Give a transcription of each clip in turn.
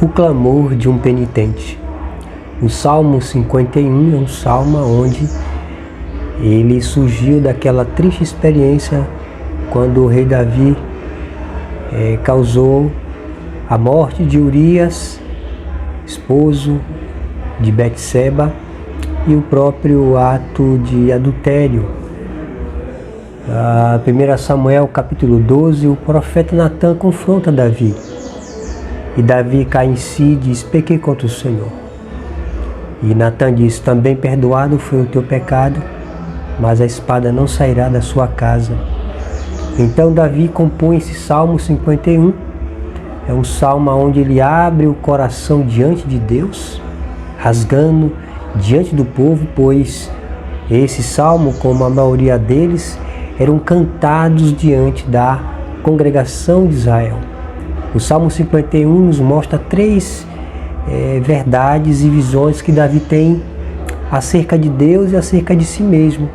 O clamor de um penitente. O Salmo 51 é um salmo onde ele surgiu daquela triste experiência quando o rei Davi causou a morte de Urias, esposo de Betseba, e o próprio ato de adultério. 1 Samuel capítulo 12, o profeta Natan confronta Davi. E Davi cai em si e diz: pequei contra o Senhor. E Natan diz: também perdoado foi o teu pecado, mas a espada não sairá da sua casa. Então Davi compõe esse Salmo 51. É um salmo onde ele abre o coração diante de Deus, rasgando diante do povo, pois esse salmo, como a maioria deles, eram cantados diante da congregação de Israel. O Salmo 51 nos mostra três verdades e visões que Davi tem acerca de Deus e acerca de si mesmo.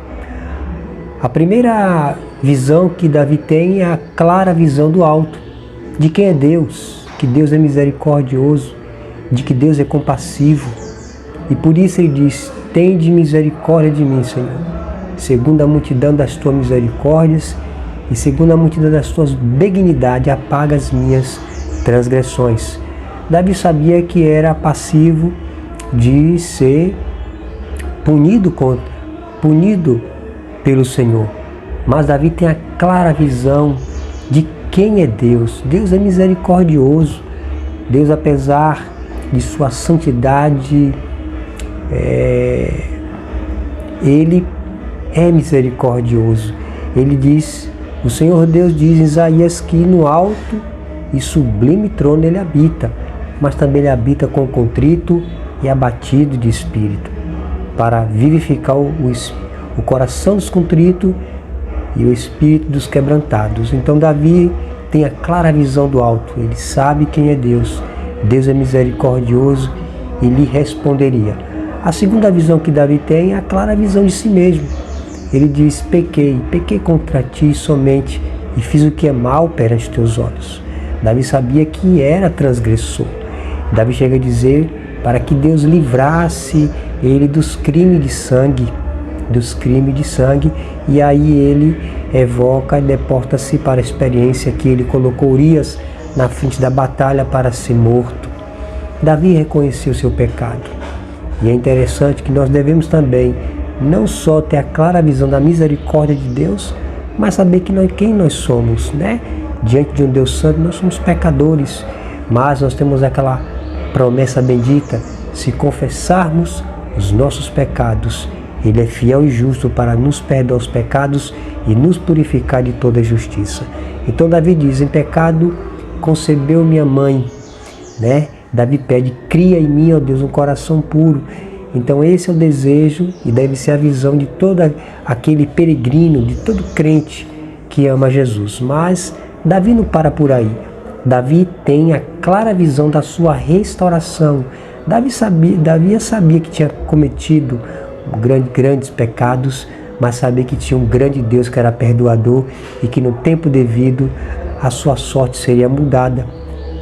A primeira visão que Davi tem é a clara visão do alto, de quem é Deus, que Deus é misericordioso, de que Deus é compassivo. E por isso ele diz: tende misericórdia de mim, Senhor, segundo a multidão das tuas misericórdias e segundo a multidão das tuas benignidades, apaga as minhas transgressões. Davi sabia que era passivo de ser punido pelo Senhor. Mas Davi tem a clara visão de quem é Deus. Deus é misericordioso. Deus, apesar de sua santidade, Ele é misericordioso. Ele diz, o Senhor Deus diz em Isaías que no alto e sublime trono Ele habita, mas também Ele habita com o contrito e abatido de espírito, para vivificar o coração dos contritos e o espírito dos quebrantados. Então Davi tem a clara visão do alto. Ele sabe quem é Deus. Deus é misericordioso e lhe responderia. A segunda visão que Davi tem é a clara visão de si mesmo. Ele diz: pequei contra ti somente e fiz o que é mal perante teus olhos. Davi sabia que era transgressor. Davi chega a dizer para que Deus livrasse ele dos crimes de sangue, e aí ele evoca e deporta-se para a experiência que ele colocou Urias na frente da batalha para ser morto. Davi reconheceu seu pecado. E é interessante que nós devemos também não só ter a clara visão da misericórdia de Deus, mas saber quem nós somos, né? Diante de um Deus santo, nós somos pecadores, mas nós temos aquela promessa bendita: se confessarmos os nossos pecados, Ele é fiel e justo para nos perdoar os pecados e nos purificar de toda justiça. Então Davi diz: em pecado concebeu minha mãe, né? Davi pede: cria em mim, ó Deus, um coração puro. Então esse é o desejo e deve ser a visão de todo aquele peregrino, de todo crente que ama Jesus. Mas Davi não para por aí. Davi tem a clara visão da sua restauração. Davi sabia que tinha cometido grandes pecados, mas sabia que tinha um grande Deus que era perdoador e que no tempo devido a sua sorte seria mudada,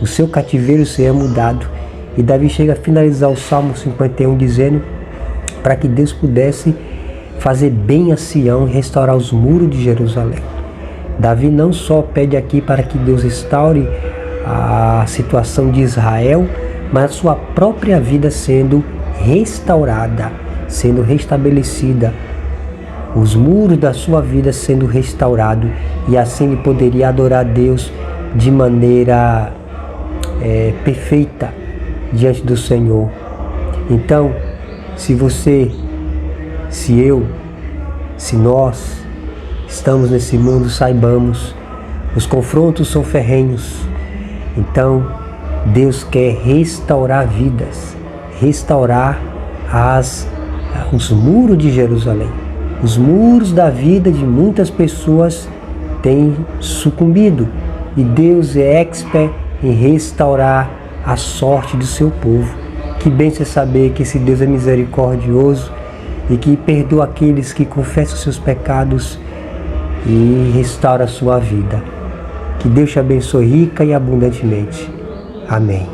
o seu cativeiro seria mudado. E Davi chega a finalizar o Salmo 51 dizendo para que Deus pudesse fazer bem a Sião e restaurar os muros de Jerusalém. Davi não só pede aqui para que Deus restaure a situação de Israel, mas a sua própria vida sendo restaurada, sendo restabelecida, os muros da sua vida sendo restaurados, e assim ele poderia adorar a Deus de maneira perfeita diante do Senhor. Então, se nós estamos nesse mundo, saibamos, os confrontos são ferrenhos. Então, Deus quer restaurar vidas, restaurar os muros de Jerusalém. Os muros da vida de muitas pessoas têm sucumbido, e Deus é expert em restaurar a sorte do seu povo. Que bem você saber que esse Deus é misericordioso e que perdoa aqueles que confessam seus pecados e restaura a sua vida. Que Deus te abençoe rica e abundantemente. Amém.